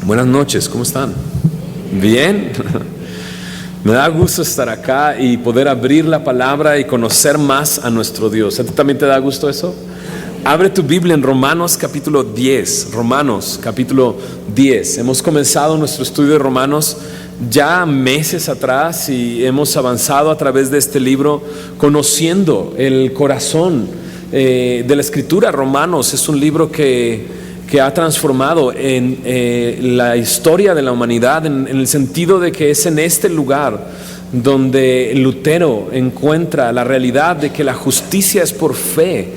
Buenas noches, ¿cómo están? ¿Bien? Me da gusto estar acá y poder abrir la palabra y conocer más a nuestro Dios. ¿A ti también te da gusto eso? Abre tu Biblia en Romanos capítulo 10. Romanos capítulo 10. Hemos comenzado nuestro estudio de Romanos ya meses atrás y hemos avanzado a través de este libro conociendo el corazón de la Escritura. Romanos es un libro que ha transformado en la historia de la humanidad en el sentido de que es en este lugar donde Lutero encuentra la realidad de que la justicia es por fe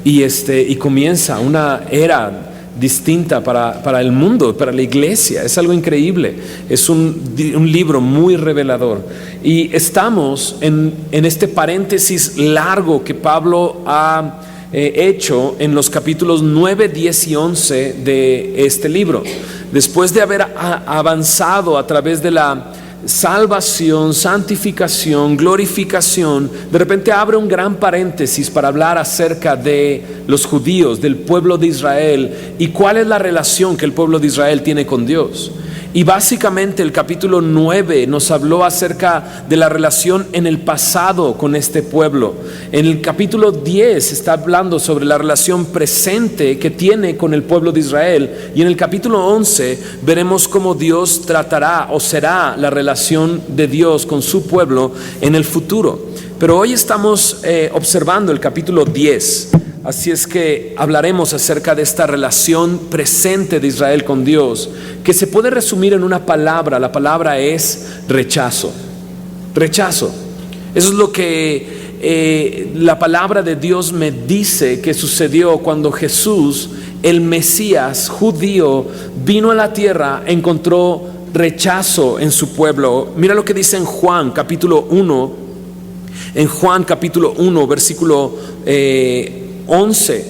y comienza una era distinta para el mundo, para la iglesia. Es algo increíble, es un libro muy revelador y estamos en este paréntesis largo que Pablo ha hecho en los capítulos 9, 10 y 11 de este libro. Después de haber avanzado a través de la salvación, santificación, glorificación, de repente abre un gran paréntesis para hablar acerca de los judíos, del pueblo de Israel y cuál es la relación que el pueblo de Israel tiene con Dios. Y básicamente el capítulo 9 nos habló acerca de la relación en el pasado con este pueblo. En el capítulo 10 está hablando sobre la relación presente que tiene con el pueblo de Israel. Y en el capítulo 11 veremos cómo Dios tratará o será la relación de Dios con su pueblo en el futuro. Pero hoy estamos observando el capítulo 10. Así es que hablaremos acerca de esta relación presente de Israel con Dios, que se puede resumir en una palabra. La palabra es rechazo. Rechazo. Eso es lo que la palabra de Dios me dice que sucedió cuando Jesús, el Mesías judío, vino a la tierra, encontró rechazo en su pueblo. Mira lo que dice en Juan capítulo 1. En Juan capítulo 1, versículo 11,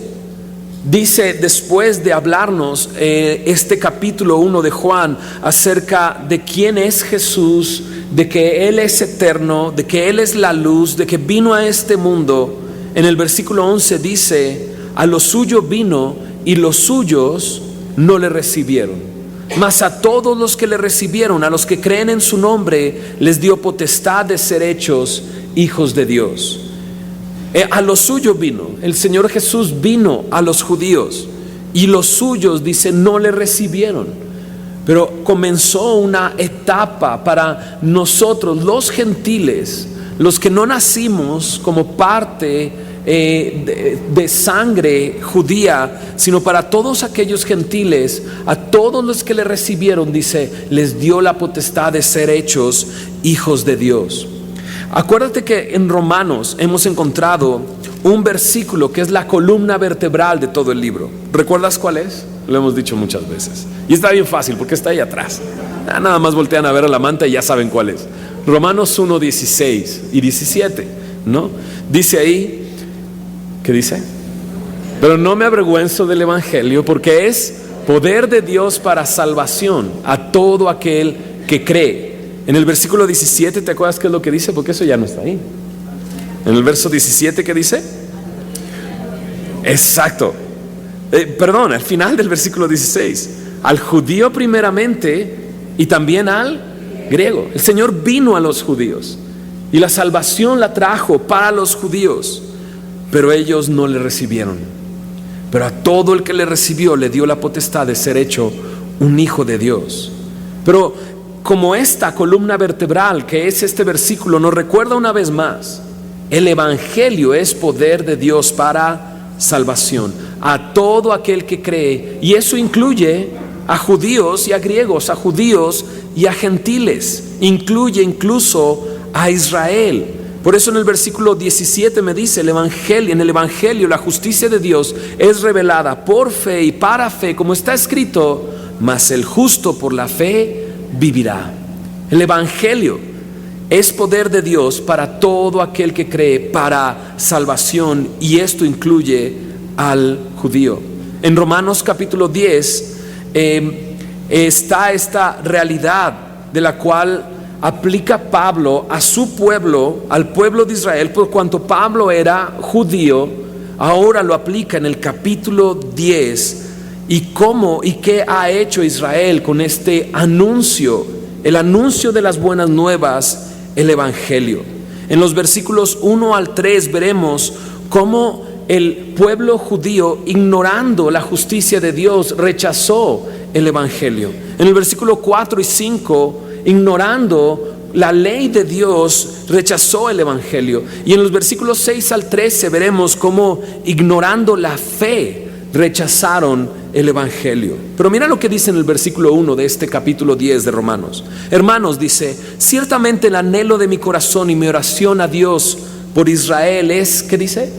dice, después de hablarnos este capítulo 1 de Juan acerca de quién es Jesús, de que Él es eterno, de que Él es la luz, de que vino a este mundo. En el versículo 11 dice, a lo suyo vino y los suyos no le recibieron, mas a todos los que le recibieron, a los que creen en su nombre, les dio potestad de ser hechos hijos de Dios. A lo suyo vino, el Señor Jesús vino a los judíos y los suyos, dice, no le recibieron. Pero comenzó una etapa para nosotros, los gentiles, los que no nacimos como parte de sangre judía, sino para todos aquellos gentiles, a todos los que le recibieron, dice, les dio la potestad de ser hechos hijos de Dios. Acuérdate que en Romanos hemos encontrado un versículo que es la columna vertebral de todo el libro. ¿Recuerdas cuál es? Lo hemos dicho muchas veces. Y está bien fácil porque está ahí atrás. Nada más voltean a ver a la manta y ya saben cuál es. Romanos 1, 16 y 17, ¿no? Dice ahí, ¿qué dice? Pero no me avergüenzo del evangelio porque es poder de Dios para salvación a todo aquel que cree. En el versículo 17, ¿te acuerdas qué es lo que dice? Porque eso ya no está ahí. En el verso 17, ¿qué dice? Exacto. Perdón, al final del versículo 16. Al judío primeramente y también al griego. El Señor vino a los judíos y la salvación la trajo para los judíos, pero ellos no le recibieron. Pero a todo el que le recibió le dio la potestad de ser hecho un hijo de Dios. Pero como esta columna vertebral que es este versículo nos recuerda una vez más, el evangelio es poder de Dios para salvación a todo aquel que cree, y eso incluye a judíos y a griegos, a judíos y a gentiles, incluye incluso a Israel. Por eso en el versículo 17 me dice, en el evangelio la justicia de Dios es revelada por fe y para fe, como está escrito, mas el justo por la fe vivirá. El evangelio es poder de Dios para todo aquel que cree, para salvación, y esto incluye al judío. En Romanos capítulo 10 está esta realidad de la cual aplica Pablo a su pueblo, al pueblo de Israel. Por cuanto Pablo era judío, ahora lo aplica en el capítulo 10 ¿Y cómo y qué ha hecho Israel con este anuncio? El anuncio de las buenas nuevas, el Evangelio. En los versículos 1 al 3 veremos cómo el pueblo judío, ignorando la justicia de Dios, rechazó el Evangelio. En el versículo 4 y 5, ignorando la ley de Dios, rechazó el Evangelio. Y en los versículos 6 al 13 veremos cómo, ignorando la fe, rechazaron el Evangelio. Pero mira lo que dice en el versículo 1 de este capítulo 10 de Romanos. Hermanos, dice, ciertamente el anhelo de mi corazón y mi oración a Dios por Israel es, ¿qué dice?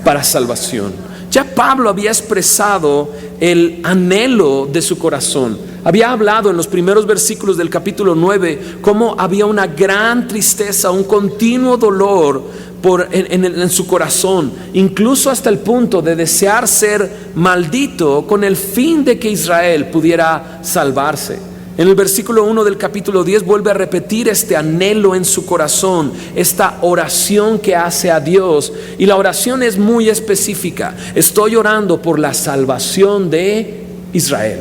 Para salvación. Ya Pablo había expresado el anhelo de su corazón. Había hablado en los primeros versículos del capítulo 9 cómo había una gran tristeza, un continuo dolor en su corazón, incluso hasta el punto de desear ser maldito con el fin de que Israel pudiera salvarse. En el versículo 1 del capítulo 10 vuelve a repetir este anhelo en su corazón, esta oración que hace a Dios, y la oración es muy específica. Estoy orando por la salvación de Israel.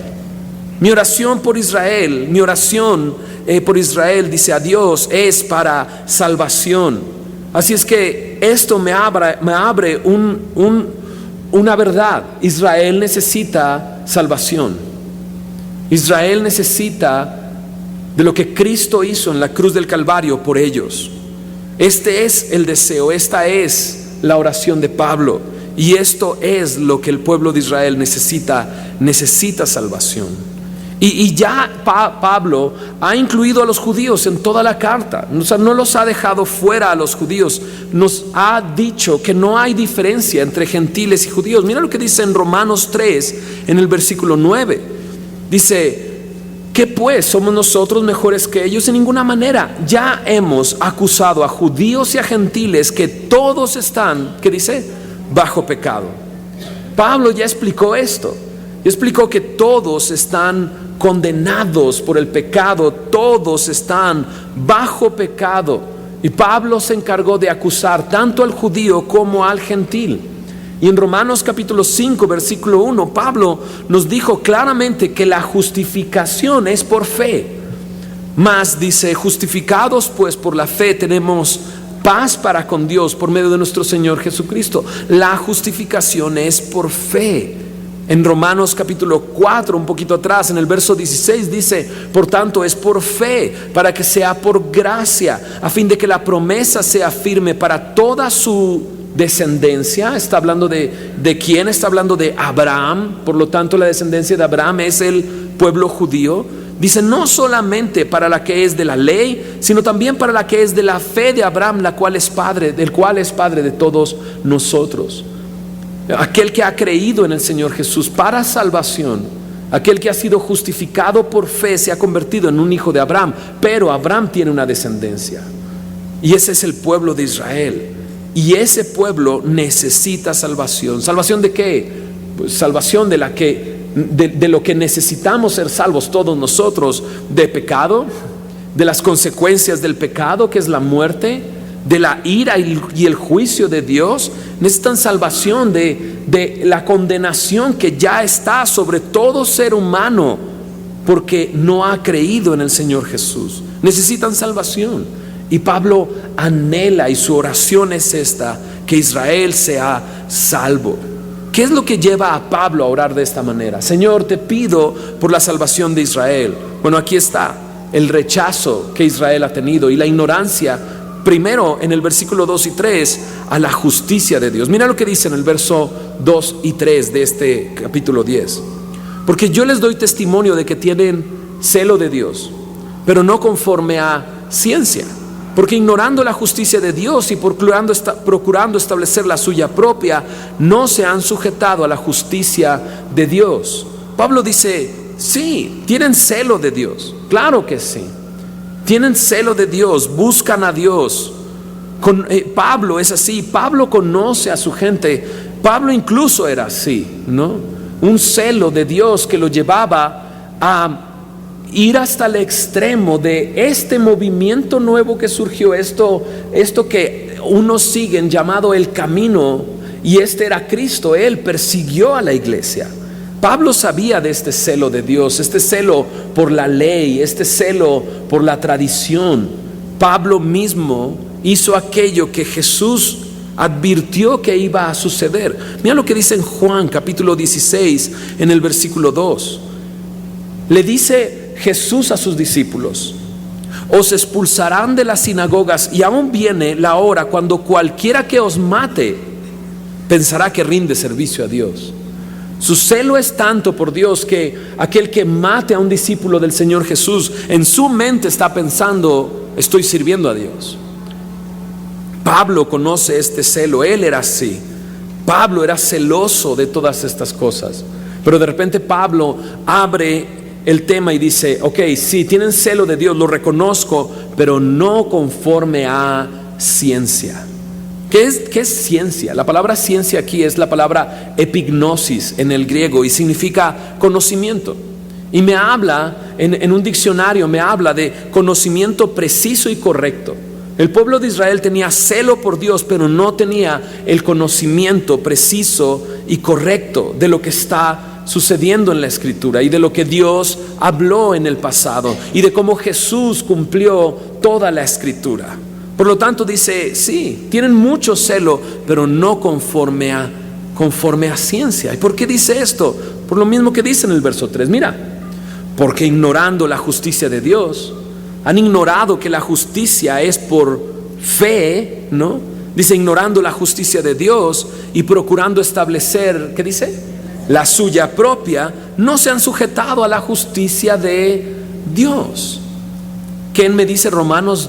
Mi oración por Israel, dice a Dios, es para salvación. Así es que esto me abre una verdad. Israel necesita salvación. Israel necesita de lo que Cristo hizo en la cruz del Calvario por ellos. Este es el deseo, esta es la oración de Pablo, y esto es lo que el pueblo de Israel necesita salvación. Y ya Pablo ha incluido a los judíos en toda la carta. O sea, no los ha dejado fuera a los judíos. Nos ha dicho que no hay diferencia entre gentiles y judíos. Mira lo que dice en Romanos 3, en el versículo 9. Dice, ¿qué pues? ¿Somos nosotros mejores que ellos? En ninguna manera. Ya hemos acusado a judíos y a gentiles que todos están, ¿qué dice? Bajo pecado. Pablo ya explicó esto. Explicó que todos están condenados por el pecado, todos están bajo pecado. Y Pablo se encargó de acusar tanto al judío como al gentil. Y en Romanos capítulo 5 versículo 1, Pablo nos dijo claramente que la justificación es por fe. Mas dice, justificados pues por la fe tenemos paz para con Dios por medio de nuestro Señor Jesucristo. La justificación es por fe. En Romanos capítulo 4, un poquito atrás, en el verso 16 dice, por tanto es por fe, para que sea por gracia, a fin de que la promesa sea firme para toda su descendencia. Está hablando de quién, está hablando de Abraham. Por lo tanto, la descendencia de Abraham es el pueblo judío. Dice, no solamente para la que es de la ley, sino también para la que es de la fe de Abraham, del cual es padre de todos nosotros. Aquel que ha creído en el Señor Jesús para salvación, aquel que ha sido justificado por fe, se ha convertido en un hijo de Abraham. Pero Abraham tiene una descendencia, y ese es el pueblo de Israel. Y ese pueblo necesita salvación. ¿Salvación de qué? Pues salvación de lo que necesitamos ser salvos todos nosotros: de pecado, de las consecuencias del pecado, que es la muerte, de la ira y el juicio de Dios. Necesitan salvación de la condenación que ya está sobre todo ser humano porque no ha creído en el Señor Jesús. Necesitan salvación. Y Pablo anhela, y su oración es esta: que Israel sea salvo. ¿Qué es lo que lleva a Pablo a orar de esta manera? Señor, te pido por la salvación de Israel. Bueno, aquí está el rechazo que Israel ha tenido y la ignorancia. Primero, en el versículo 2 y 3, a la justicia de Dios. Mira lo que dice en el verso 2 y 3 de este capítulo 10. Porque yo les doy testimonio de que tienen celo de Dios, pero no conforme a ciencia. Porque ignorando la justicia de Dios y procurando establecer la suya propia, no se han sujetado a la justicia de Dios. Pablo dice, sí, tienen celo de Dios. Claro que sí. Tienen celo de Dios, buscan a Dios. Pablo es así. Pablo conoce a su gente. Pablo incluso era así, ¿no? Un celo de Dios que lo llevaba a ir hasta el extremo de este movimiento nuevo que surgió, esto que unos siguen llamado el camino, y este era Cristo. Él persiguió a la iglesia. Pablo sabía de este celo de Dios, este celo por la ley, este celo por la tradición. Pablo mismo hizo aquello que Jesús advirtió que iba a suceder. Mira lo que dice en Juan capítulo 16 en el versículo 2. Le dice Jesús a sus discípulos: os expulsarán de las sinagogas, y aún viene la hora cuando cualquiera que os mate pensará que rinde servicio a Dios. Su celo es tanto por Dios que aquel que mate a un discípulo del Señor Jesús, en su mente está pensando: estoy sirviendo a Dios. Pablo conoce este celo, él era así. Pablo era celoso de todas estas cosas. Pero de repente Pablo abre el tema y dice: ok, sí, tienen celo de Dios, lo reconozco, pero no conforme a ciencia. ¿Qué es ciencia? La palabra ciencia aquí es la palabra epignosis en el griego y significa conocimiento. Y me habla, en un diccionario me habla de conocimiento preciso y correcto. El pueblo de Israel tenía celo por Dios, pero no tenía el conocimiento preciso y correcto de lo que está sucediendo en la Escritura y de lo que Dios habló en el pasado y de cómo Jesús cumplió toda la Escritura. Por lo tanto dice: sí, tienen mucho celo, pero no conforme a ciencia. ¿Y por qué dice esto? Por lo mismo que dice en el verso 3. Mira, porque ignorando la justicia de Dios, han ignorado que la justicia es por fe, ¿no? Dice: ignorando la justicia de Dios y procurando establecer, ¿qué dice? La suya propia, no se han sujetado a la justicia de Dios. ¿Quién me dice Romanos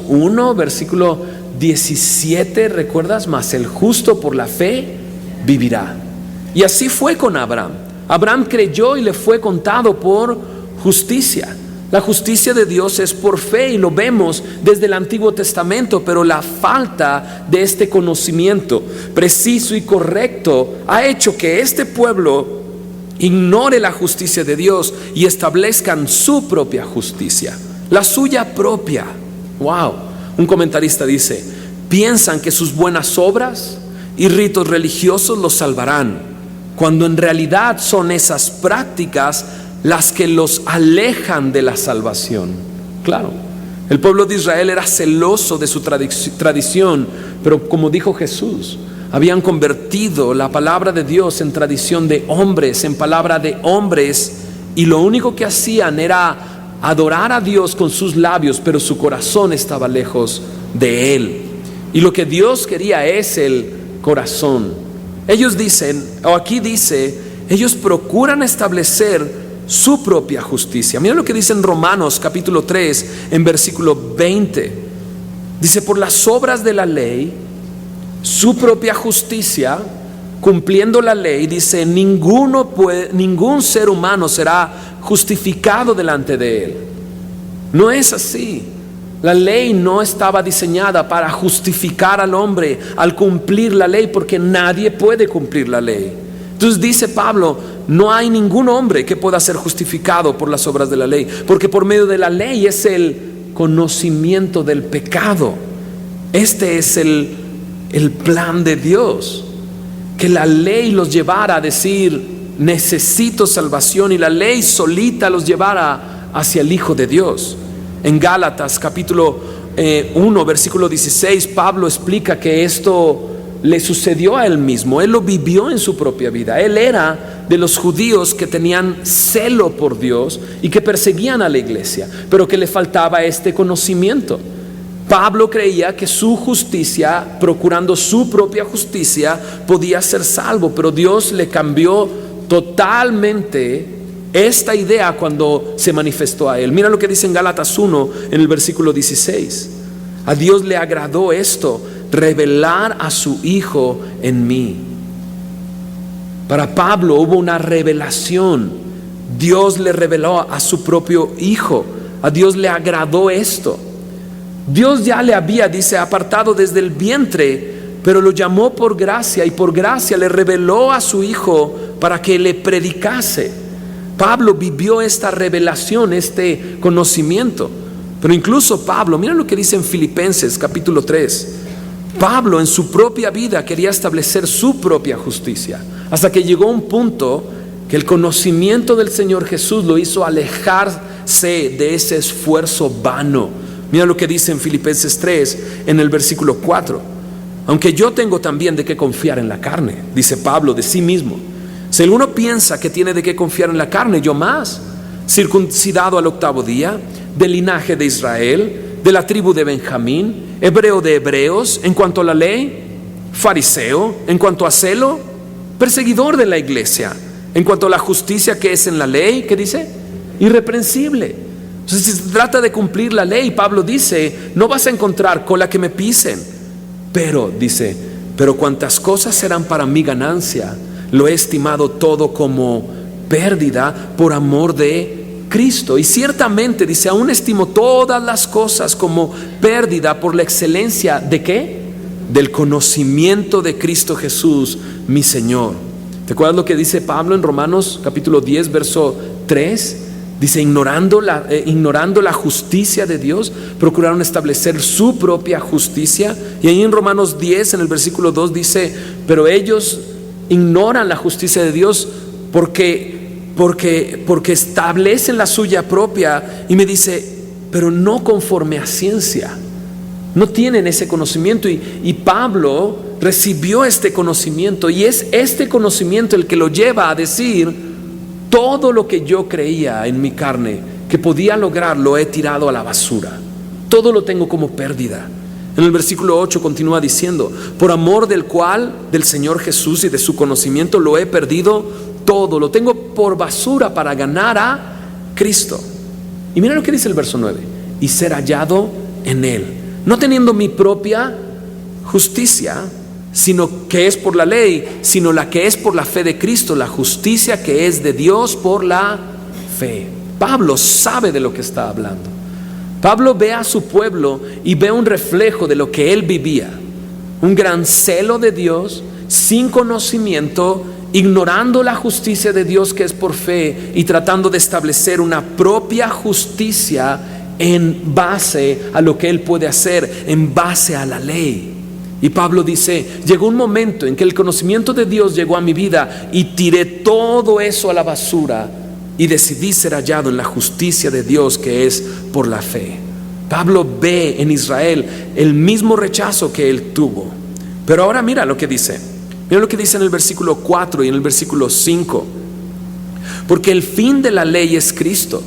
1, versículo 17? ¿Recuerdas? Mas el justo por la fe vivirá. Y así fue con Abraham. Abraham creyó y le fue contado por justicia. La justicia de Dios es por fe y lo vemos desde el Antiguo Testamento, pero la falta de este conocimiento preciso y correcto ha hecho que este pueblo ignore la justicia de Dios y establezcan su propia justicia, la suya propia. Wow. Un comentarista dice: piensan que sus buenas obras y ritos religiosos los salvarán, cuando en realidad son esas prácticas las que los alejan de la salvación. Claro, el pueblo de Israel era celoso de su tradición, pero como dijo Jesús, habían convertido la palabra de Dios en tradición de hombres, en palabra de hombres, y lo único que hacían era adorar a Dios con sus labios, pero su corazón estaba lejos de Él. Y lo que Dios quería es el corazón. Ellos dicen, o aquí dice, ellos procuran establecer su propia justicia. Mira lo que dice en Romanos capítulo 3 en versículo 20. Dice: por las obras de la ley, su propia justicia, cumpliendo la ley, dice, ningún ser humano será justificado delante de él. No es así. La ley no estaba diseñada para justificar al hombre al cumplir la ley, porque nadie puede cumplir la ley. Entonces dice Pablo: no hay ningún hombre que pueda ser justificado por las obras de la ley, porque por medio de la ley es el conocimiento del pecado. Este es el plan de Dios, que la ley los llevara a decir: necesito salvación, y la ley solita los llevara hacia el Hijo de Dios. En Gálatas capítulo 1 versículo 16, Pablo explica que esto le sucedió a él mismo. Él lo vivió en su propia vida. Él era de los judíos que tenían celo por Dios y que perseguían a la iglesia, pero que le faltaba este conocimiento. Pablo creía que su justicia, procurando su propia justicia, podía ser salvo, pero Dios le cambió totalmente esta idea cuando se manifestó a él. Mira lo que dice en Gálatas 1 en el versículo 16. A Dios le agradó esto: revelar a su Hijo en mí. Para Pablo hubo una revelación. Dios le reveló a su propio Hijo. A Dios le agradó esto. Dios ya le había, dice, apartado desde el vientre, pero lo llamó por gracia, y por gracia le reveló a su Hijo para que le predicase. Pablo vivió esta revelación, este conocimiento. Pero incluso Pablo, mira lo que dice en Filipenses capítulo 3. Pablo en su propia vida quería establecer su propia justicia, hasta que llegó un punto que el conocimiento del Señor Jesús lo hizo alejarse de ese esfuerzo vano. Mira lo que dice en Filipenses 3, en el versículo 4. Aunque yo tengo también de qué confiar en la carne, dice Pablo de sí mismo. Si alguno piensa que tiene de qué confiar en la carne, yo más, circuncidado al 8º día, del linaje de Israel, de la tribu de Benjamín, hebreo de hebreos, en cuanto a la ley, fariseo, en cuanto a celo, perseguidor de la iglesia, en cuanto a la justicia que es en la ley, ¿qué dice? Irreprensible. Entonces, si se trata de cumplir la ley, Pablo dice, no vas a encontrar cola que me pisen, pero dice, pero cuantas cosas serán para mi ganancia, lo he estimado todo como pérdida por amor de Cristo. Y ciertamente dice, aún estimo todas las cosas como pérdida por la excelencia ¿de qué? Del conocimiento de Cristo Jesús, mi Señor. ¿Te acuerdas lo que dice Pablo en Romanos capítulo 10, verso 3? Dice, ignorando la justicia de Dios, procuraron establecer su propia justicia. Y ahí en Romanos 10, en el versículo 2 dice, pero ellos ignoran la justicia de Dios porque establecen la suya propia. Y me dice, pero no conforme a ciencia. No tienen ese conocimiento. Y Pablo recibió este conocimiento, y es este conocimiento el que lo lleva a decir, todo lo que yo creía en mi carne que podía lograr, lo he tirado a la basura. Todo lo tengo como pérdida. En el versículo 8 continúa diciendo, por amor del Señor Jesús y de su conocimiento, lo he perdido todo. Lo tengo por basura para ganar a Cristo. Y mira lo que dice el verso 9, y ser hallado en Él, no teniendo mi propia justicia, sino que es por la ley, sino la que es por la fe de Cristo, la justicia que es de Dios por la fe. Pablo sabe de lo que está hablando. Pablo ve a su pueblo y ve un reflejo de lo que él vivía, un gran celo de Dios, sin conocimiento, ignorando la justicia de Dios que es por fe y tratando de establecer una propia justicia en base a lo que él puede hacer, en base a la ley. Y Pablo dice, llegó un momento en que el conocimiento de Dios llegó a mi vida y tiré todo eso a la basura y decidí ser hallado en la justicia de Dios que es por la fe. Pablo ve en Israel el mismo rechazo que él tuvo. Pero ahora mira lo que dice. Mira lo que dice en el versículo 4 y en el versículo 5. Porque el fin de la ley es Cristo,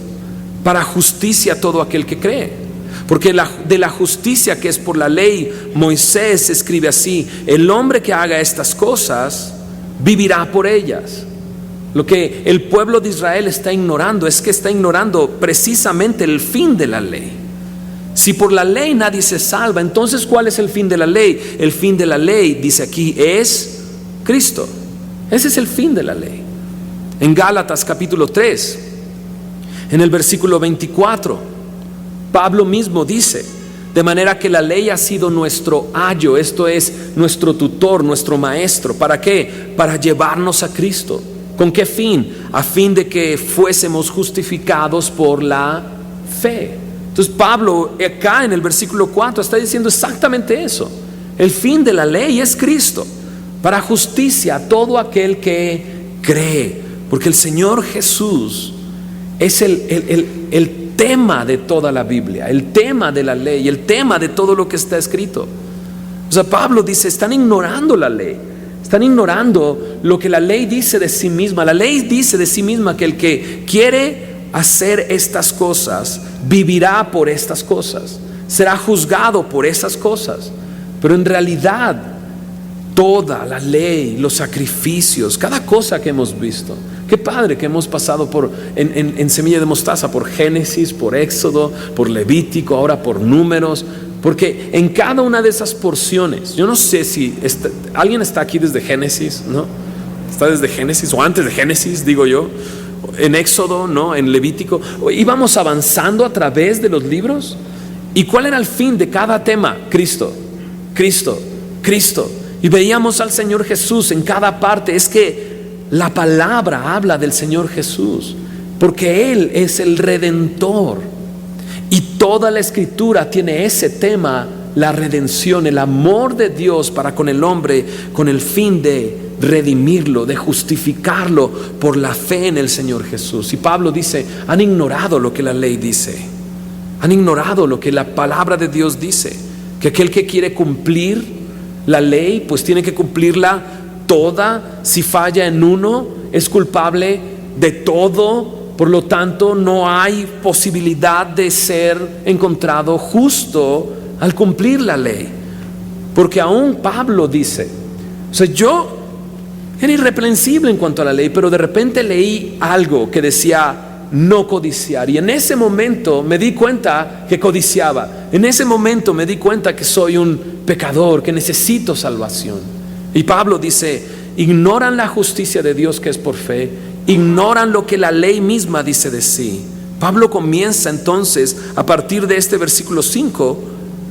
para justicia a todo aquel que cree. Porque de la justicia que es por la ley, Moisés escribe así, el hombre que haga estas cosas vivirá por ellas. Lo que el pueblo de Israel está ignorando es que está ignorando precisamente el fin de la ley. Si por la ley nadie se salva, entonces ¿cuál es el fin de la ley? El fin de la ley, dice aquí, es Cristo. Ese es el fin de la ley. En Gálatas capítulo 3, en el versículo 24, Pablo mismo dice, de manera que la ley ha sido nuestro ayo, esto es nuestro tutor, nuestro maestro. ¿Para qué? Para llevarnos a Cristo. ¿Con qué fin? A fin de que fuésemos justificados por la fe. Entonces Pablo acá en el versículo 4 está diciendo exactamente eso. El fin de la ley es Cristo, para justicia a todo aquel que cree. Porque el Señor Jesús es el tema de toda la Biblia, el tema de la ley, el tema de todo lo que está escrito. O sea, Pablo dice, están ignorando la ley. Están ignorando lo que la ley dice de sí misma. La ley dice de sí misma que el que quiere hacer estas cosas vivirá por estas cosas, será juzgado por esas cosas. Pero en realidad toda la ley, los sacrificios, cada cosa que hemos visto, qué padre que hemos pasado en Semilla de Mostaza por Génesis, por Éxodo, por Levítico, ahora por Números. Porque en cada una de esas porciones, yo no sé si alguien está aquí desde Génesis, ¿no? Está desde Génesis o antes de Génesis, digo yo, en Éxodo, ¿no? En Levítico. Íbamos avanzando a través de los libros. ¿Y cuál era el fin de cada tema? Cristo, Cristo, Cristo. Y veíamos al Señor Jesús en cada parte. Es que la palabra habla del Señor Jesús, porque Él es el Redentor. Y toda la Escritura tiene ese tema, la redención, el amor de Dios para con el hombre, con el fin de redimirlo, de justificarlo por la fe en el Señor Jesús. Y Pablo dice, han ignorado lo que la ley dice, han ignorado lo que la palabra de Dios dice, que aquel que quiere cumplir la ley, pues tiene que cumplirla toda. Si falla en uno, es culpable de todo. Por lo tanto, no hay posibilidad de ser encontrado justo al cumplir la ley. Porque aún Pablo dice, o sea, yo era irreprensible en cuanto a la ley, pero de repente leí algo que decía no codiciar, y en ese momento me di cuenta que codiciaba. En ese momento me di cuenta que soy un pecador, que necesito salvación. Y Pablo dice, ignoran la justicia de Dios que es por fe, ignoran lo que la ley misma dice de sí. Pablo comienza entonces, a partir de este versículo 5,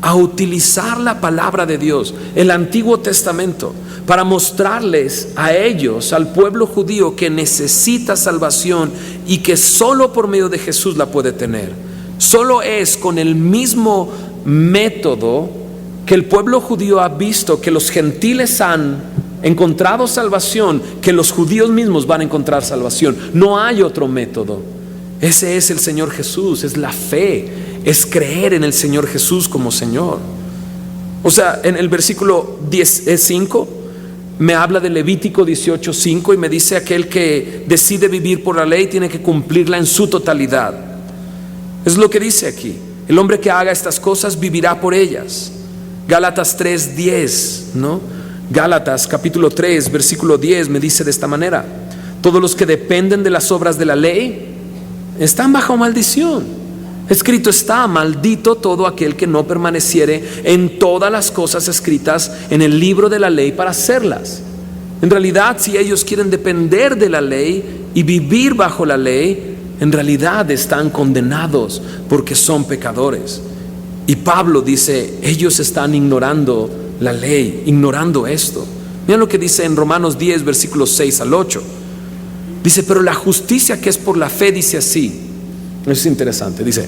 a utilizar la palabra de Dios, el Antiguo Testamento, para mostrarles a ellos, al pueblo judío, que necesita salvación y que solo por medio de Jesús la puede tener. Solo es con el mismo método que el pueblo judío ha visto que los gentiles han encontrado salvación, que los judíos mismos van a encontrar salvación. No hay otro método. Ese es el Señor Jesús, es la fe, es creer en el Señor Jesús como Señor. O sea, en el versículo 5 me habla de Levítico 18:5 y me dice, aquel que decide vivir por la ley tiene que cumplirla en su totalidad. Es lo que dice aquí. El hombre que haga estas cosas vivirá por ellas. Gálatas 3:10, ¿no? Gálatas capítulo 3 versículo 10 me dice de esta manera: todos los que dependen de las obras de la ley están bajo maldición. Escrito está, maldito todo aquel que no permaneciere en todas las cosas escritas en el libro de la ley para hacerlas. En realidad, si ellos quieren depender de la ley y vivir bajo la ley, en realidad están condenados porque son pecadores. Y Pablo dice, ellos están ignorando la ley, ignorando esto. Mira lo que dice en Romanos 10 versículos 6 al 8. Dice, pero la justicia que es por la fe dice así. Es interesante, dice,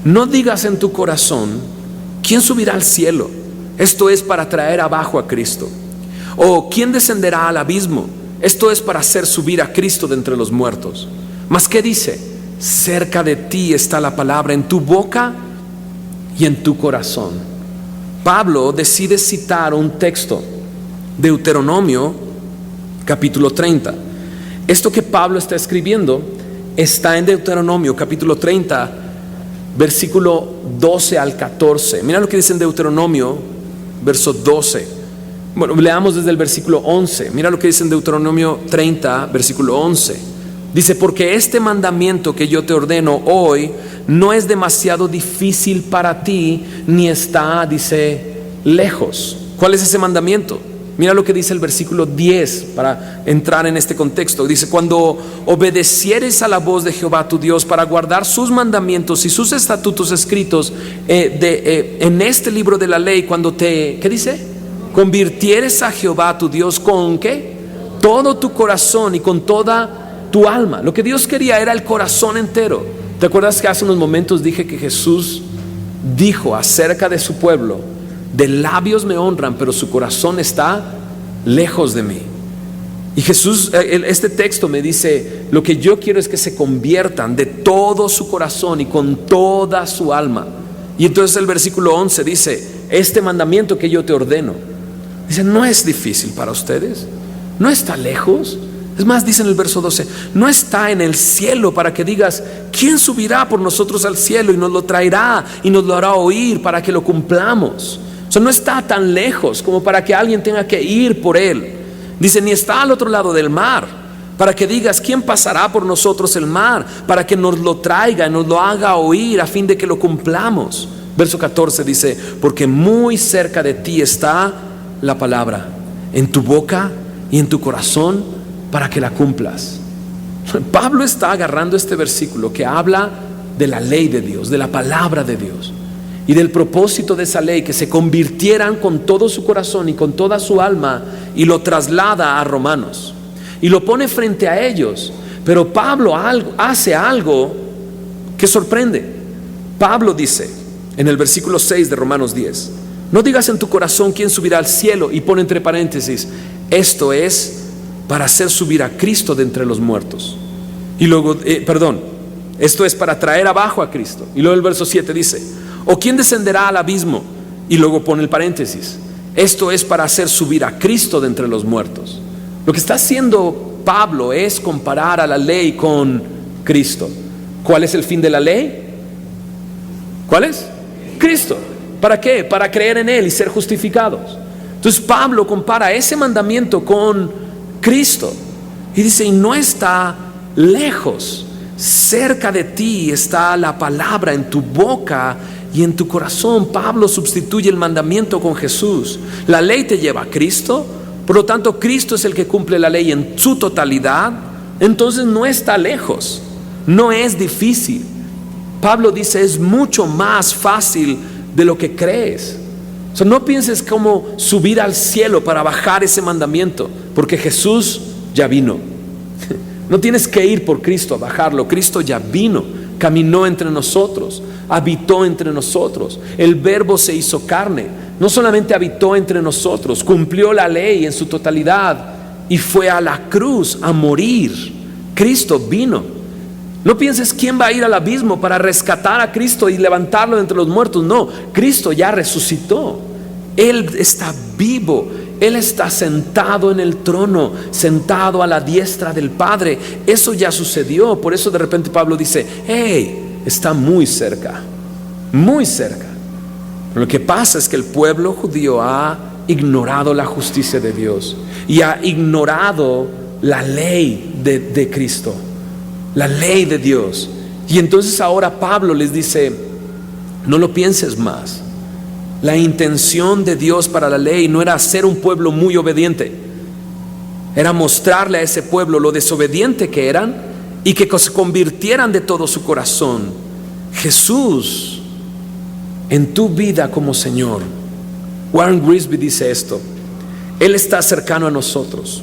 no digas en tu corazón, ¿quién subirá al cielo? Esto es para traer abajo a Cristo. O ¿quién descenderá al abismo? Esto es para hacer subir a Cristo de entre los muertos. Mas ¿qué dice? Cerca de ti está la palabra, en tu boca y en tu corazón. Pablo decide citar un texto, Deuteronomio capítulo 30. Esto que Pablo está escribiendo está en Deuteronomio capítulo 30 versículo 12 al 14. Mira lo que dice en Deuteronomio verso 12. Bueno, leamos desde el versículo 11. Mira lo que dice en Deuteronomio 30 versículo 11. Dice, porque este mandamiento que yo te ordeno hoy no es demasiado difícil para ti, ni está, dice, lejos. ¿Cuál es ese mandamiento? Mira lo que dice el versículo 10 para entrar en este contexto. Dice, cuando obedecieres a la voz de Jehová tu Dios para guardar sus mandamientos y sus estatutos escritos en este libro de la ley, cuando ¿qué dice? Convirtieres a Jehová tu Dios con ¿qué? Todo tu corazón y con toda tu alma. Lo que Dios quería era el corazón entero. ¿Te acuerdas que hace unos momentos dije que Jesús dijo acerca de su pueblo: de labios me honran, pero su corazón está lejos de mí? Y Jesús, este texto me dice, lo que yo quiero es que se conviertan de todo su corazón y con toda su alma. Y entonces el versículo 11 dice, este mandamiento que yo te ordeno, dice, no es difícil para ustedes, no está lejos. Es más, dice en el verso 12, no está en el cielo para que digas, ¿quién subirá por nosotros al cielo y nos lo traerá y nos lo hará oír para que lo cumplamos? O sea, no está tan lejos como para que alguien tenga que ir por él. Dice, ni está al otro lado del mar para que digas, ¿quién pasará por nosotros el mar para que nos lo traiga y nos lo haga oír a fin de que lo cumplamos? Verso 14 dice, porque muy cerca de ti está la palabra, en tu boca y en tu corazón, para que la cumplas. Pablo está agarrando este versículo que habla de la ley de Dios, de la palabra de Dios, y del propósito de esa ley, que se convirtieran con todo su corazón y con toda su alma, y lo traslada a Romanos y lo pone frente a ellos. Pero Pablo hace algo que sorprende. Pablo dice en el versículo 6 de Romanos 10, no digas en tu corazón quién subirá al cielo, y pone entre paréntesis, esto es para hacer subir a Cristo de entre los muertos. Y luego, esto es para traer abajo a Cristo. Y luego el verso 7 dice, ¿o quién descenderá al abismo? Y luego pone el paréntesis, esto es para hacer subir a Cristo de entre los muertos. Lo que está haciendo Pablo es comparar a la ley con Cristo. ¿Cuál es el fin de la ley? ¿Cuál es? Cristo. ¿Para qué? Para creer en Él y ser justificados. Entonces Pablo compara ese mandamiento con Cristo y dice, y no está lejos, cerca de ti está la palabra en tu boca y en tu corazón. Pablo sustituye el mandamiento con Jesús. La ley te lleva a Cristo, por lo tanto Cristo es el que cumple la ley en su totalidad. Entonces no está lejos, no es difícil. Pablo dice, es mucho más fácil de lo que crees. O sea, no pienses cómo subir al cielo para bajar ese mandamiento, porque Jesús ya vino. No tienes que ir por Cristo a bajarlo. Cristo ya vino, caminó entre nosotros, habitó entre nosotros. El Verbo se hizo carne. No solamente habitó entre nosotros, cumplió la ley en su totalidad y fue a la cruz a morir. Cristo vino. No pienses quién va a ir al abismo para rescatar a Cristo y levantarlo de entre los muertos. No, Cristo ya resucitó. Él está vivo. Él está sentado en el trono, sentado a la diestra del Padre. Eso ya sucedió. Por eso de repente Pablo dice, hey, está muy cerca, muy cerca. Lo que pasa es que el pueblo judío ha ignorado la justicia de Dios y ha ignorado la ley de Cristo, la ley de Dios. Y entonces ahora Pablo les dice, no lo pienses más. La intención de Dios para la ley no era hacer un pueblo muy obediente, era mostrarle a ese pueblo lo desobediente que eran y que se convirtieran de todo su corazón. Jesús en tu vida como Señor. Warren Grisby dice esto: Él está cercano a nosotros.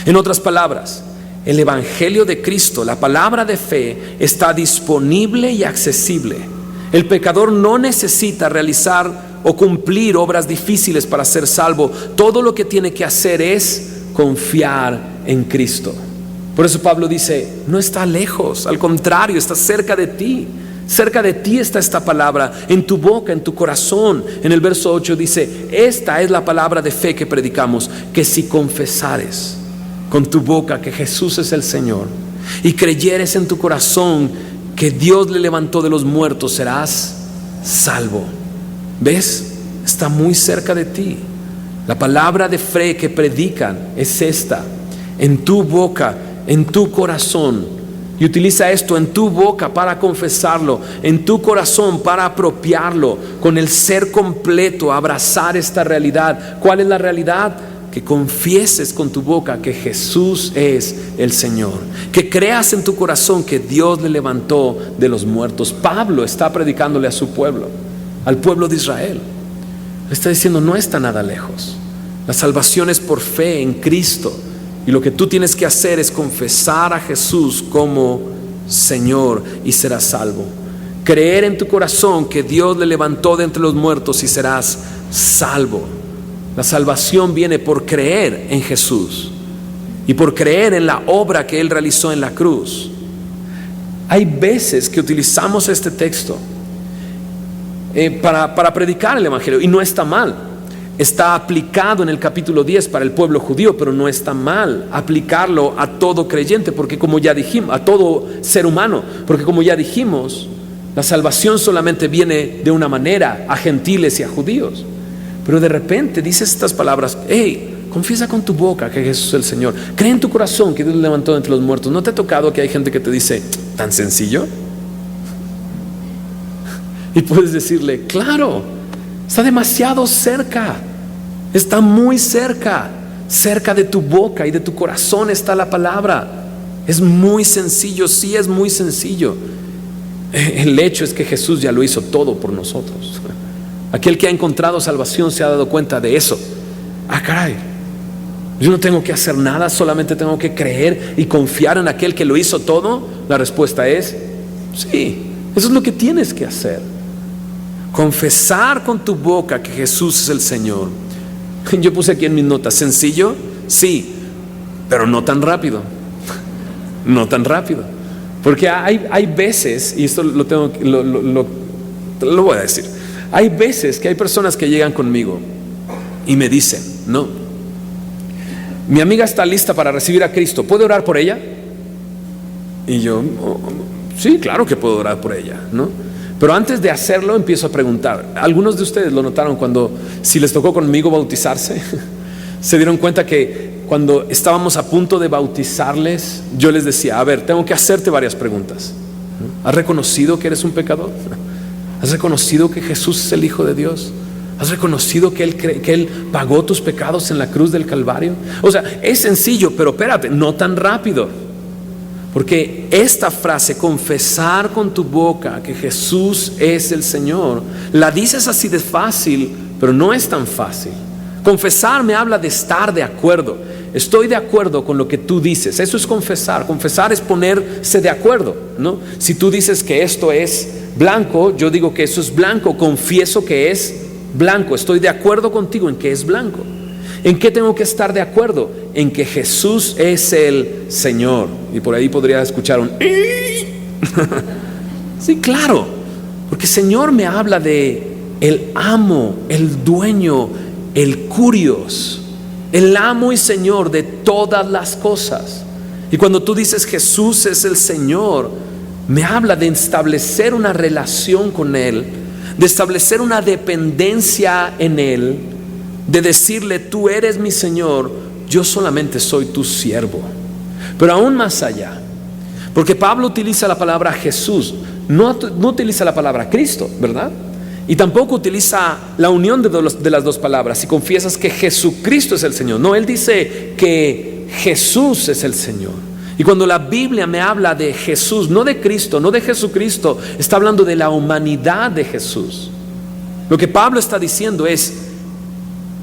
En otras palabras, el Evangelio de Cristo, la palabra de fe, está disponible y accesible. El pecador no necesita realizar o cumplir obras difíciles para ser salvo. Todo lo que tiene que hacer es confiar en Cristo. Por eso Pablo dice, no está lejos, al contrario, está cerca de ti. Cerca de ti está esta palabra, en tu boca, en tu corazón. En el verso 8 dice, esta es la palabra de fe que predicamos, que si confesares con tu boca que Jesús es el Señor y creyeres en tu corazón que Dios le levantó de los muertos, serás salvo. ¿Ves? Está muy cerca de ti. La palabra de fe que predican es esta, en tu boca, en tu corazón. Y utiliza esto, en tu boca para confesarlo, en tu corazón para apropiarlo, con el ser completo, abrazar esta realidad. ¿Cuál es la realidad? Que confieses con tu boca que Jesús es el Señor, que creas en tu corazón que Dios le levantó de los muertos. Pablo está predicándole a su pueblo, al pueblo de Israel. Le está diciendo, no está nada lejos. La salvación es por fe en Cristo. Y lo que tú tienes que hacer es confesar a Jesús como Señor y serás salvo. Creer en tu corazón que Dios le levantó de entre los muertos y serás salvo. La salvación viene por creer en Jesús y por creer en la obra que Él realizó en la cruz. Hay veces que utilizamos este texto para predicar el Evangelio y no está mal. Está aplicado en el capítulo 10 para el pueblo judío, pero no está mal aplicarlo a todo creyente, porque como ya dijimos, a todo ser humano, porque como ya dijimos, la salvación solamente viene de una manera a gentiles y a judíos. Pero de repente dices estas palabras, hey, confiesa con tu boca que Jesús es el Señor, cree en tu corazón que Dios le levantó de entre los muertos. ¿No te ha tocado que hay gente que te dice, tan sencillo? Y puedes decirle, claro, está demasiado cerca, está muy cerca, cerca de tu boca y de tu corazón está la palabra. Es muy sencillo, sí es muy sencillo. El hecho es que Jesús ya lo hizo todo por nosotros. Aquel que ha encontrado salvación se ha dado cuenta de eso. Ah, caray, yo no tengo que hacer nada, solamente tengo que creer y confiar en aquel que lo hizo todo. La respuesta es, sí, eso es lo que tienes que hacer. Confesar con tu boca que Jesús es el Señor. Yo puse aquí en mis notas, ¿sencillo? Sí, pero no tan rápido. No tan rápido. Porque hay veces, y esto lo voy a decir, hay veces que hay personas que llegan conmigo y me dicen, no, mi amiga está lista para recibir a Cristo, ¿puedo orar por ella? Y yo, sí, claro que puedo orar por ella, ¿no? Pero antes de hacerlo empiezo a preguntar. Algunos de ustedes lo notaron cuando, si les tocó conmigo bautizarse, se dieron cuenta que cuando estábamos a punto de bautizarles, yo les decía, a ver, tengo que hacerte varias preguntas. ¿Has reconocido que eres un pecador? ¿Has reconocido que Jesús es el Hijo de Dios? ¿Has reconocido que Él pagó tus pecados en la cruz del Calvario? O sea, es sencillo, pero espérate, no tan rápido. Porque esta frase, confesar con tu boca que Jesús es el Señor, la dices así de fácil, pero no es tan fácil. Confesar me habla de estar de acuerdo. Estoy de acuerdo con lo que tú dices. Eso es confesar. Confesar es ponerse de acuerdo, ¿no? Si tú dices que esto es blanco, yo digo que eso es blanco. Confieso que es blanco. Estoy de acuerdo contigo en que es blanco. ¿En qué tengo que estar de acuerdo? En que Jesús es el Señor. Y por ahí podría escuchar un sí, claro. Porque Señor me habla de el amo, el dueño, el curios, el amo y Señor de todas las cosas. Y cuando tú dices Jesús es el Señor, me habla de establecer una relación con Él, de establecer una dependencia en Él, de decirle, tú eres mi Señor, yo solamente soy tu siervo. Pero aún más allá, porque Pablo utiliza la palabra Jesús, no utiliza la palabra Cristo, ¿verdad? Y tampoco utiliza la unión de las dos palabras. Si confiesas que Jesucristo es el Señor, no, él dice que Jesús es el Señor. Y cuando la Biblia me habla de Jesús, no de Cristo, no de Jesucristo, está hablando de la humanidad de Jesús. Lo que Pablo está diciendo es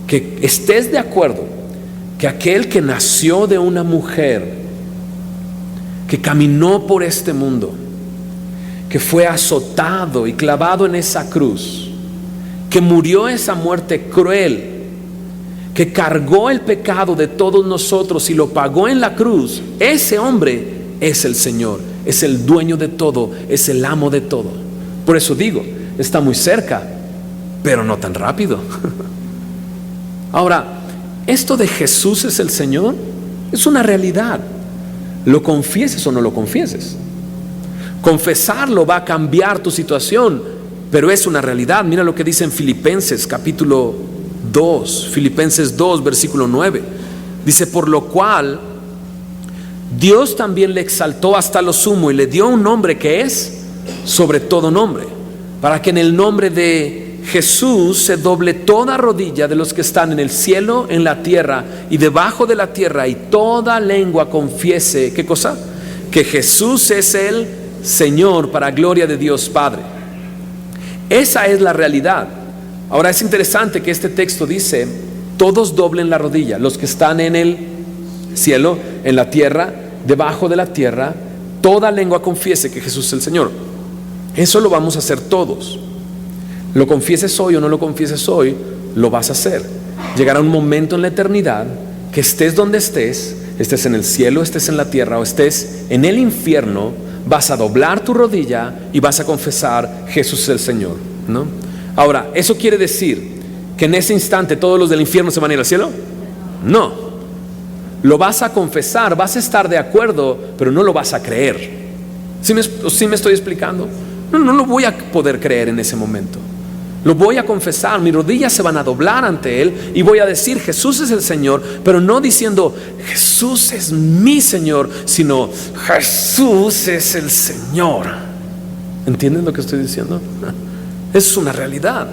que estés de acuerdo que aquel que nació de una mujer, que caminó por este mundo, que fue azotado y clavado en esa cruz, que murió esa muerte cruel, que cargó el pecado de todos nosotros y lo pagó en la cruz, ese hombre es el Señor, es el dueño de todo, es el amo de todo. Por eso digo, está muy cerca, pero no tan rápido. Ahora, esto de Jesús es el Señor es una realidad, lo confieses o no lo confieses. Confesarlo va a cambiar tu situación, pero es una realidad. Mira lo que dice en Filipenses capítulo 2, Filipenses 2 versículo 9. Dice, por lo cual Dios también le exaltó hasta lo sumo y le dio un nombre que es sobre todo nombre, para que en el nombre de Jesús se doble toda rodilla de los que están en el cielo, en la tierra y debajo de la tierra, y toda lengua confiese, ¿qué cosa? Que Jesús es el Señor, para gloria de Dios Padre. Esa es la realidad. Ahora es interesante que este texto dice, todos doblen la rodilla, los que están en el cielo, en la tierra, debajo de la tierra, toda lengua confiese que Jesús es el Señor. Eso lo vamos a hacer todos. Lo confieses hoy o no lo confieses hoy, lo vas a hacer. Llegará un momento en la eternidad que estés donde estés en el cielo, estés en la tierra o estés en el infierno, vas a doblar tu rodilla y vas a confesar Jesús es el Señor, ¿no? Ahora, ¿eso quiere decir que en ese instante todos los del infierno se van a ir al cielo? No. Lo vas a confesar, vas a estar de acuerdo, pero no lo vas a creer. ¿Sí me estoy explicando? No lo voy a poder creer en ese momento. Lo voy a confesar, mis rodillas se van a doblar ante Él y voy a decir Jesús es el Señor, pero no diciendo Jesús es mi Señor, sino Jesús es el Señor. ¿Entienden lo que estoy diciendo? Es una realidad,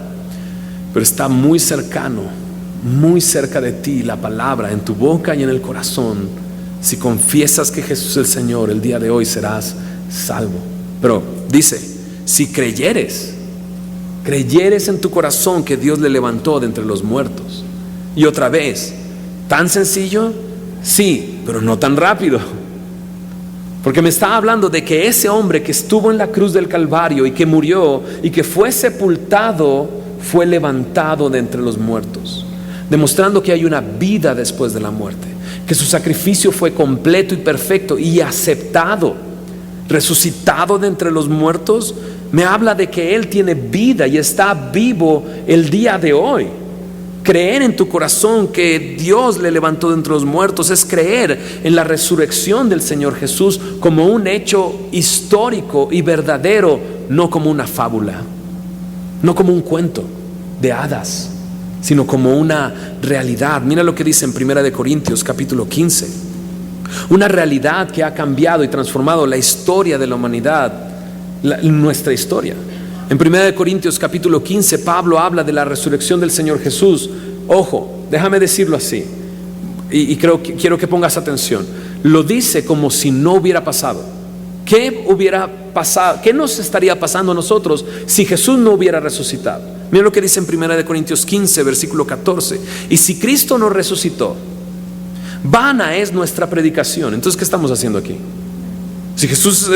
pero está muy cercano, muy cerca de ti la palabra en tu boca y en el corazón. Si confiesas que Jesús es el Señor, el día de hoy serás salvo. Pero dice, si creyeres en tu corazón que Dios le levantó de entre los muertos. Y otra vez, ¿tan sencillo? Sí, pero no tan rápido. Porque me está hablando de que ese hombre que estuvo en la cruz del Calvario y que murió y que fue sepultado, fue levantado de entre los muertos. demostrando que hay una vida después de la muerte, que su sacrificio fue completo y perfecto y aceptado. Resucitado de entre los muertos, me habla de que Él tiene vida y está vivo el día de hoy. Creer en tu corazón que Dios le levantó de entre los muertos es creer en la resurrección del Señor Jesús como un hecho histórico y verdadero, no como una fábula, no como un cuento de hadas, sino como una realidad. Mira lo que dice en 1 Corintios capítulo 15. Una realidad que ha cambiado y transformado la historia de la humanidad, nuestra historia. En 1 Corintios capítulo 15, Pablo habla de la resurrección del Señor Jesús. Ojo, déjame decirlo así, y quiero que pongas atención. Lo dice como si no hubiera pasado. ¿Qué hubiera pasado? ¿Qué nos estaría pasando a nosotros si Jesús no hubiera resucitado? Mira lo que dice en 1 Corintios 15, versículo 14. Y si Cristo no resucitó, vana es nuestra predicación. Entonces, ¿qué estamos haciendo aquí? Si Jesús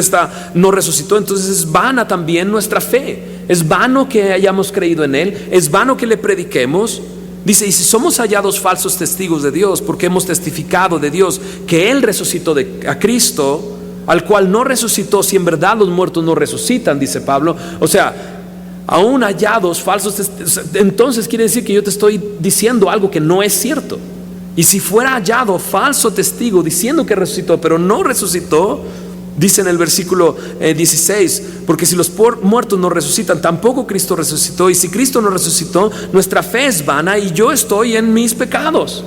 no resucitó, entonces es vana también nuestra fe. Es vano que hayamos creído en Él, es vano que le prediquemos. Dice, y si somos hallados falsos testigos de Dios, porque hemos testificado de Dios que Él resucitó a Cristo, al cual no resucitó, si en verdad los muertos no resucitan, dice Pablo. O sea, aún hallados falsos testigos, entonces quiere decir que yo te estoy diciendo algo que no es cierto. Y si fuera hallado falso testigo diciendo que resucitó, pero no resucitó, dice en el versículo 16, porque si los muertos no resucitan, tampoco Cristo resucitó. Y si Cristo no resucitó, nuestra fe es vana y yo estoy en mis pecados.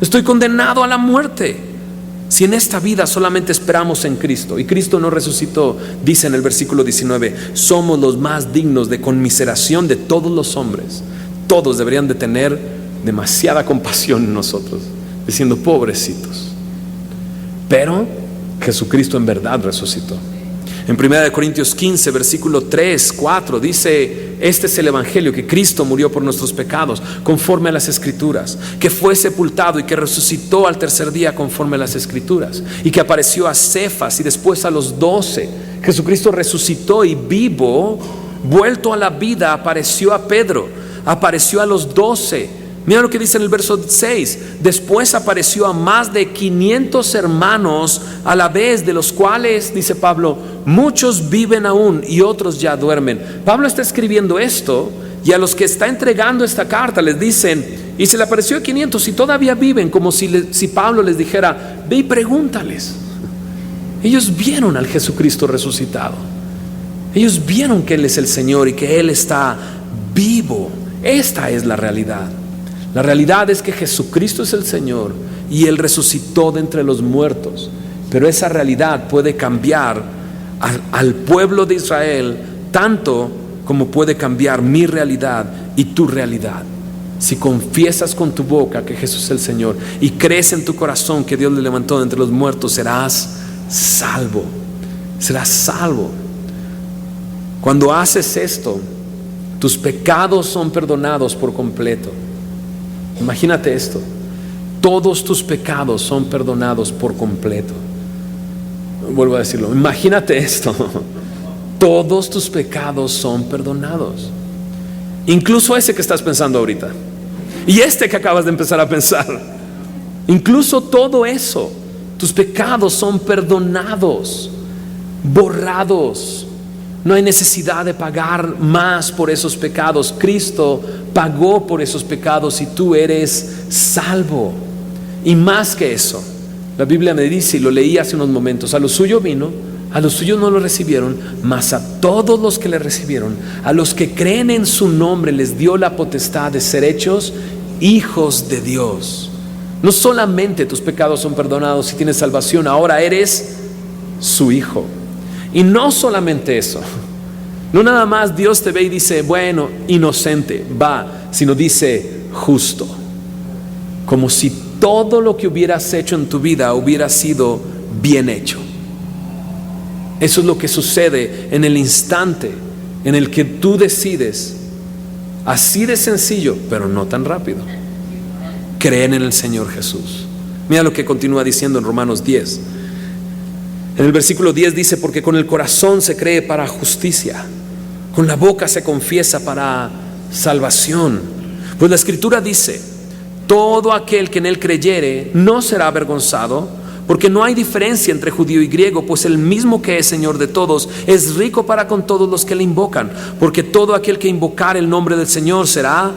Estoy condenado a la muerte. Si en esta vida solamente esperamos en Cristo y Cristo no resucitó, dice en el versículo 19, somos los más dignos de conmiseración de todos los hombres. Todos deberían de tener demasiada compasión en nosotros, diciendo, pobrecitos. Pero Jesucristo en verdad resucitó. En 1 Corintios 15, versículo 3, 4 dice, este es el evangelio, que Cristo murió por nuestros pecados conforme a las escrituras, que fue sepultado y que resucitó al tercer día conforme a las escrituras, y que apareció a Cefas y después a los 12. Jesucristo resucitó y vivo, vuelto a la vida, apareció a Pedro, apareció a los 12. Mira lo que dice en el verso 6. Después apareció a más de 500 hermanos a la vez, de los cuales, dice Pablo, muchos viven aún y otros ya duermen. Pablo está escribiendo esto y a los que está entregando esta carta les dicen, y se le apareció a 500 y todavía viven, como si Pablo les dijera, ve y pregúntales. Ellos vieron al Jesucristo resucitado. Ellos vieron que Él es el Señor y que Él está vivo. Esta es la realidad. La realidad es que Jesucristo es el Señor y Él resucitó de entre los muertos. Pero esa realidad puede cambiar al pueblo de Israel tanto como puede cambiar mi realidad y tu realidad. Si confiesas con tu boca que Jesús es el Señor y crees en tu corazón que Dios le levantó de entre los muertos, serás salvo. Serás salvo. Cuando haces esto, tus pecados son perdonados por completo. Imagínate esto, todos tus pecados son perdonados por completo. Vuelvo a decirlo, imagínate esto, todos tus pecados son perdonados, incluso ese que estás pensando ahorita y este que acabas de empezar a pensar. Incluso todo eso, tus pecados son perdonados, borrados. No hay necesidad de pagar más por esos pecados. Cristo pagó por esos pecados y tú eres salvo. Y más que eso, la Biblia me dice, y lo leí hace unos momentos, a lo suyo vino, a los suyos no lo recibieron, mas a todos los que le recibieron, a los que creen en su nombre, les dio la potestad de ser hechos hijos de Dios. No solamente tus pecados son perdonados y tienes salvación, ahora eres su hijo. Y no solamente eso, no nada más Dios te ve y dice, bueno, inocente, va, sino dice justo. Como si todo lo que hubieras hecho en tu vida hubiera sido bien hecho. Eso es lo que sucede en el instante en el que tú decides, así de sencillo, pero no tan rápido, creer en el Señor Jesús. Mira lo que continúa diciendo en Romanos 10. En el versículo 10 dice, porque con el corazón se cree para justicia, con la boca se confiesa para salvación. Pues la Escritura dice, todo aquel que en él creyere no será avergonzado, porque no hay diferencia entre judío y griego, pues el mismo que es Señor de todos es rico para con todos los que le invocan, porque todo aquel que invocar el nombre del Señor será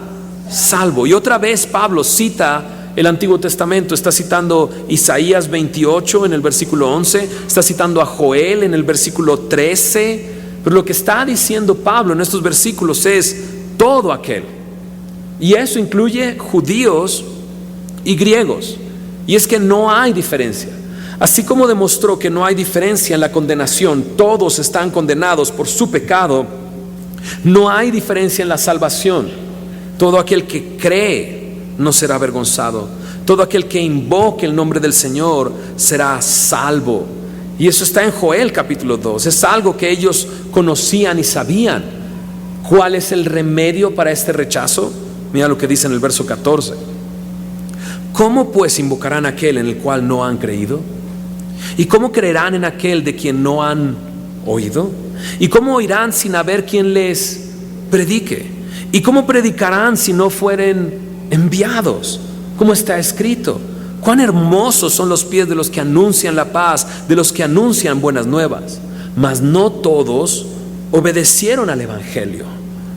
salvo. Y otra vez Pablo cita el Antiguo Testamento, está citando Isaías 28 en el versículo 11, está citando a Joel en el versículo 13, pero lo que está diciendo Pablo en estos versículos es todo aquel, y eso incluye judíos y griegos, y es que no hay diferencia. Así como demostró que no hay diferencia en la condenación, todos están condenados por su pecado, no hay diferencia en la salvación. Todo aquel que cree no será avergonzado, todo aquel que invoque el nombre del Señor será salvo. Y eso está en Joel capítulo 2, es algo que ellos conocían y sabían. ¿Cuál es el remedio para este rechazo? Mira lo que dice en el verso 14. ¿Cómo pues invocarán a aquel en el cual no han creído? ¿Y cómo creerán en aquel de quien no han oído? ¿Y cómo oirán sin haber quien les predique? ¿Y cómo predicarán si no fueren enviados? Como está escrito: cuán hermosos son los pies de los que anuncian la paz, de los que anuncian buenas nuevas. Mas no todos obedecieron al evangelio.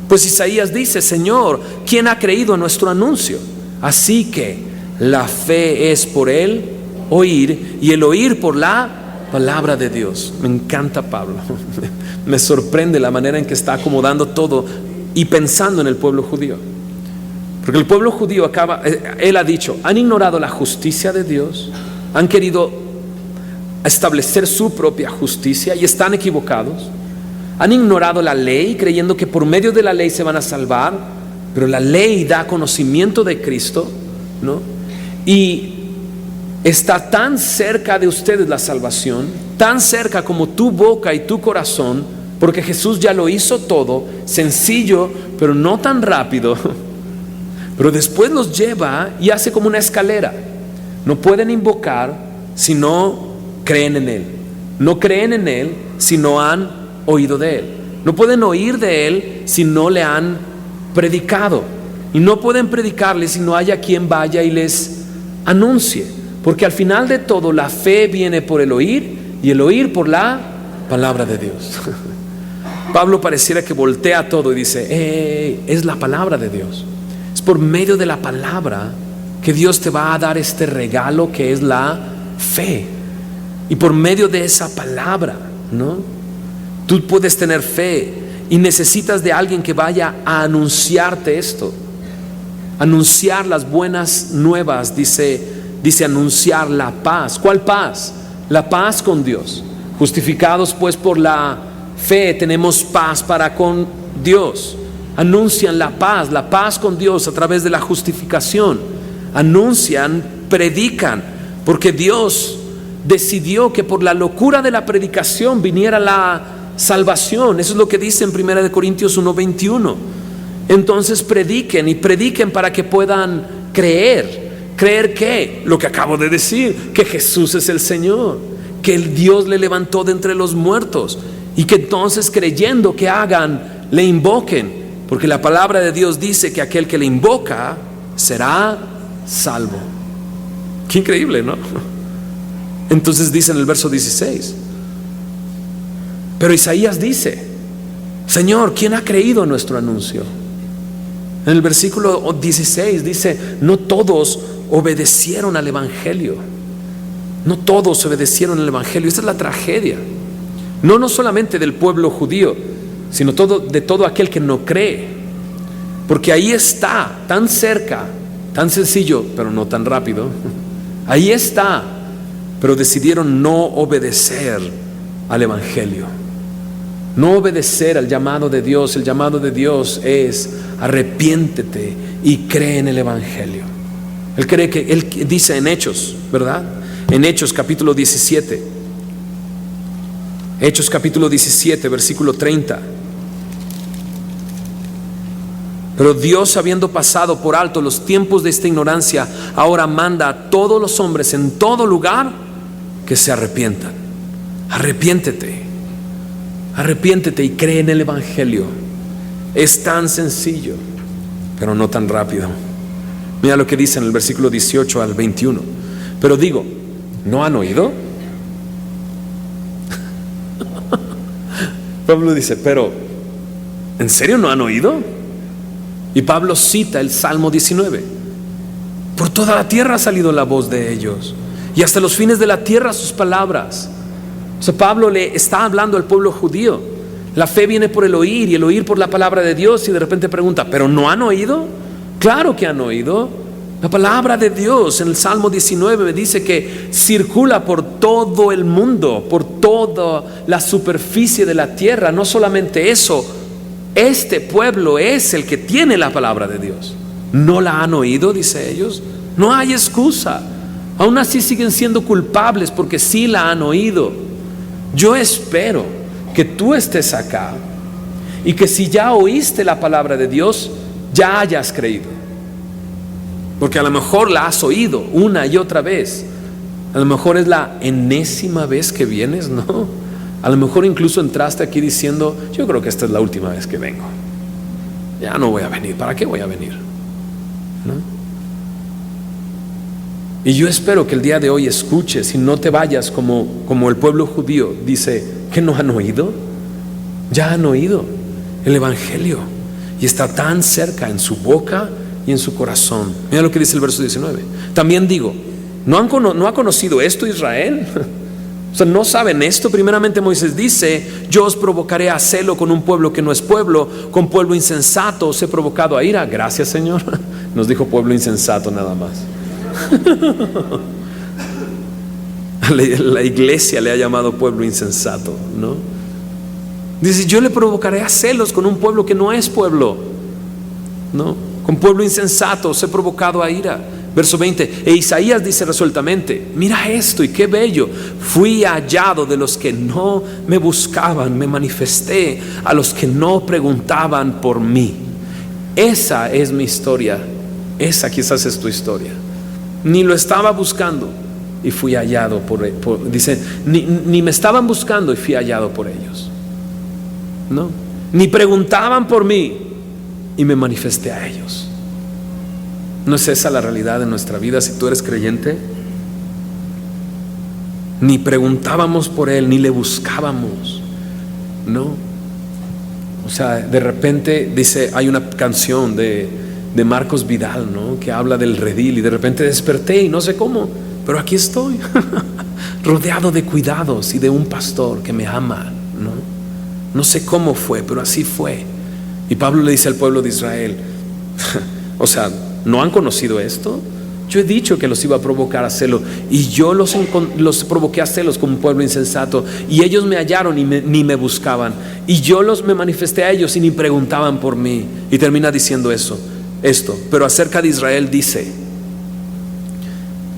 Pues Isaías dice: Señor, ¿quién ha creído a nuestro anuncio? Así que la fe es por el oír, y el oír por la palabra de Dios. Me encanta Pablo. Me sorprende la manera en que está acomodando todo y pensando en el pueblo judío. Porque el pueblo judío él ha dicho, han ignorado la justicia de Dios, han querido establecer su propia justicia y están equivocados. Han ignorado la ley, creyendo que por medio de la ley se van a salvar, pero la ley da conocimiento de Cristo, ¿no? Y está tan cerca de ustedes la salvación, tan cerca como tu boca y tu corazón, porque Jesús ya lo hizo todo, sencillo, pero no tan rápido. Pero después los lleva y hace como una escalera. No pueden invocar si no creen en Él. No creen en Él si no han oído de Él. No pueden oír de Él si no le han predicado. Y no pueden predicarle si no haya quien vaya y les anuncie. Porque al final de todo la fe viene por el oír, y el oír por la palabra de Dios. Pablo pareciera que voltea todo y dice: es la palabra de Dios. Es por medio de la palabra que Dios te va a dar este regalo que es la fe. Y por medio de esa palabra, ¿no?, tú puedes tener fe, y necesitas de alguien que vaya a anunciarte esto. Anunciar las buenas nuevas, dice anunciar la paz. ¿Cuál paz? La paz con Dios. Justificados pues por la fe tenemos paz para con Dios. Anuncian la paz con Dios a través de la justificación. Anuncian, predican, porque Dios decidió que por la locura de la predicación viniera la salvación. Eso es lo que dice en 1 Corintios 1:21. Entonces prediquen, y prediquen para que puedan creer. ¿Creer qué? Lo que acabo de decir, que Jesús es el Señor, que el Dios le levantó de entre los muertos, y que entonces, creyendo, que hagan, le invoquen, porque la palabra de Dios dice que aquel que le invoca será salvo. Qué increíble, ¿no? Entonces dice en el verso 16, pero Isaías dice: Señor, ¿quién ha creído nuestro anuncio? En el versículo 16 dice: no todos obedecieron al evangelio. No todos obedecieron al evangelio. Esta es la tragedia, no solamente del pueblo judío, sino de todo aquel que no cree. Porque ahí está, tan cerca, tan sencillo, pero no tan rápido. Ahí está, pero decidieron no obedecer al evangelio, no obedecer al llamado de Dios. El llamado de Dios es: arrepiéntete y cree en el evangelio. Él dice en Hechos, ¿verdad? En Hechos capítulo 17, Hechos capítulo 17, versículo 30. Pero Dios, habiendo pasado por alto los tiempos de esta ignorancia, ahora manda a todos los hombres en todo lugar que se arrepientan. Arrepiéntete y cree en el evangelio. Es tan sencillo, pero no tan rápido. Mira lo que dice en el versículo 18 al 21. Pero digo, ¿no han oído? Pablo dice, pero ¿en serio no han oído? Y Pablo cita el Salmo 19. Por toda la tierra ha salido la voz de ellos, y hasta los fines de la tierra sus palabras. O sea, Pablo le está hablando al pueblo judío. La fe viene por el oír, y el oír por la palabra de Dios. Y de repente pregunta, ¿pero no han oído? Claro que han oído. La palabra de Dios en el Salmo 19 me dice que circula por todo el mundo, por toda la superficie de la tierra. No solamente eso, este pueblo es el que tiene la palabra de Dios. ¿No la han oído? Dice ellos. No hay excusa. Aún así siguen siendo culpables porque sí la han oído. Yo espero que tú estés acá y que si ya oíste la palabra de Dios, ya hayas creído. Porque a lo mejor la has oído una y otra vez. A lo mejor es la enésima vez que vienes, ¿no? A lo mejor incluso entraste aquí diciendo, yo creo que esta es la última vez que vengo. Ya no voy a venir. ¿Para qué voy a venir? ¿No? Y yo espero que el día de hoy escuches y no te vayas como el pueblo judío dice, ¿que no han oído? Ya han oído el evangelio y está tan cerca en su boca y en su corazón. Mira lo que dice el verso 19. También digo, ¿no ha conocido esto Israel? O sea, ¿no saben esto? Primeramente Moisés dice, yo os provocaré a celo con un pueblo que no es pueblo, con pueblo insensato os he provocado a ira. Gracias, Señor. Nos dijo pueblo insensato nada más. La iglesia le ha llamado pueblo insensato, ¿no? Dice, yo le provocaré a celos con un pueblo que no es pueblo, ¿no? Con pueblo insensato os he provocado a ira. Verso 20, e Isaías dice resueltamente, mira esto y qué bello, fui hallado de los que no me buscaban, me manifesté a los que no preguntaban por mí. Esa es mi historia, esa quizás es tu historia. Ni lo estaba buscando y fui hallado dice, ni me estaban buscando y fui hallado por ellos, ¿no? Ni preguntaban por mí y me manifesté a ellos. ¿No es esa la realidad de nuestra vida si tú eres creyente? Ni preguntábamos por Él, ni le buscábamos, ¿no? O sea, de repente dice, hay una canción de Marcos Vidal, ¿no? Que habla del redil y de repente desperté y no sé cómo, pero aquí estoy, rodeado de cuidados y de un pastor que me ama, ¿no? No sé cómo fue, pero así fue. Y Pablo le dice al pueblo de Israel, o sea, ¿no han conocido esto? Yo he dicho que los iba a provocar a celo y yo los provoqué a celos como un pueblo insensato y ellos me hallaron y ni me buscaban y yo me manifesté a ellos y ni preguntaban por mí. Y termina diciendo esto, pero acerca de Israel dice,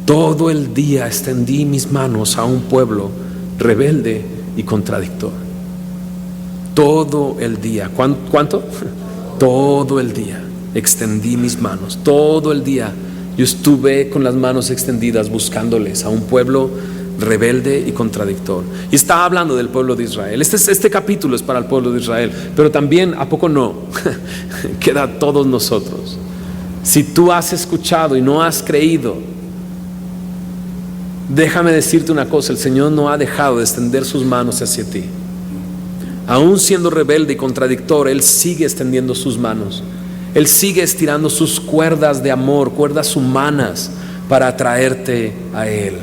todo el día extendí mis manos a un pueblo rebelde y contradictor. Todo el día. ¿Cuánto? Todo el día extendí mis manos. Todo el día yo estuve con las manos extendidas buscándoles a un pueblo rebelde y contradictor. Y está hablando del pueblo de Israel. Este capítulo es para el pueblo de Israel, pero también, ¿a poco no? Queda a todos nosotros. Si tú has escuchado y no has creído, déjame decirte una cosa, el Señor no ha dejado de extender sus manos hacia ti. Aún siendo rebelde y contradictor, Él sigue extendiendo sus manos. Él sigue estirando sus cuerdas de amor, cuerdas humanas, para atraerte a Él.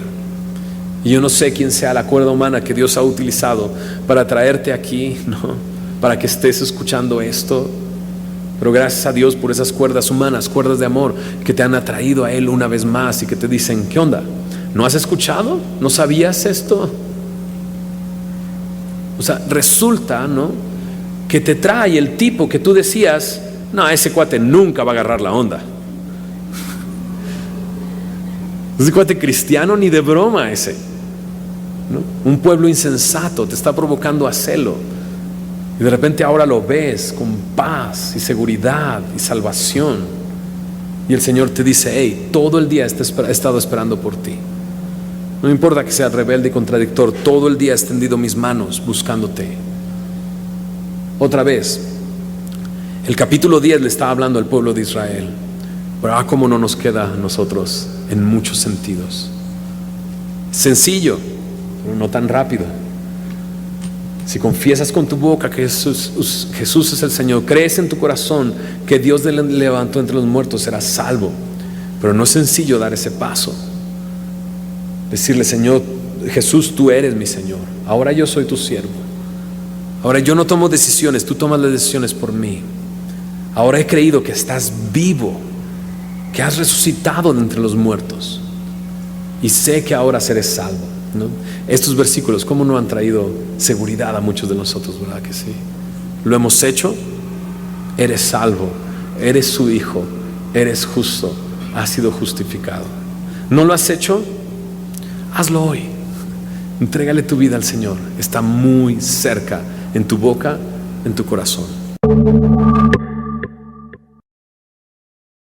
Y yo no sé quién sea la cuerda humana que Dios ha utilizado para traerte aquí, ¿no? Para que estés escuchando esto. Pero gracias a Dios por esas cuerdas humanas, cuerdas de amor que te han atraído a Él una vez más y que te dicen, ¿qué onda? ¿No has escuchado? ¿No sabías esto? O sea, resulta, ¿no?, que te trae el tipo que tú decías, no, ese cuate nunca va a agarrar la onda. Ese cuate cristiano ni de broma ese, ¿no? Un pueblo insensato te está provocando a celo. Y de repente ahora lo ves con paz y seguridad y salvación. Y el Señor te dice, hey, todo el día he estado esperando por ti. No importa que sea rebelde y contradictor, todo el día he extendido mis manos buscándote. Otra vez, el capítulo 10 le está hablando al pueblo de Israel. Pero cómo no nos queda a nosotros en muchos sentidos. Sencillo, pero no tan rápido. Si confiesas con tu boca que Jesús es el Señor, crees en tu corazón que Dios le levantó entre los muertos, serás salvo. Pero no es sencillo dar ese paso. Decirle: Señor Jesús, tú eres mi Señor. Ahora yo soy tu siervo. Ahora yo no tomo decisiones, tú tomas las decisiones por mí. Ahora he creído que estás vivo, que has resucitado de entre los muertos, y sé que ahora seré salvo, ¿no? Estos versículos, ¿cómo no han traído seguridad a muchos de nosotros? ¿Verdad que sí? Lo hemos hecho. Eres salvo, eres su hijo, eres justo, has sido justificado. ¿No lo has hecho? Hazlo hoy. Entrégale tu vida al Señor. Está muy cerca, en tu boca, en tu corazón.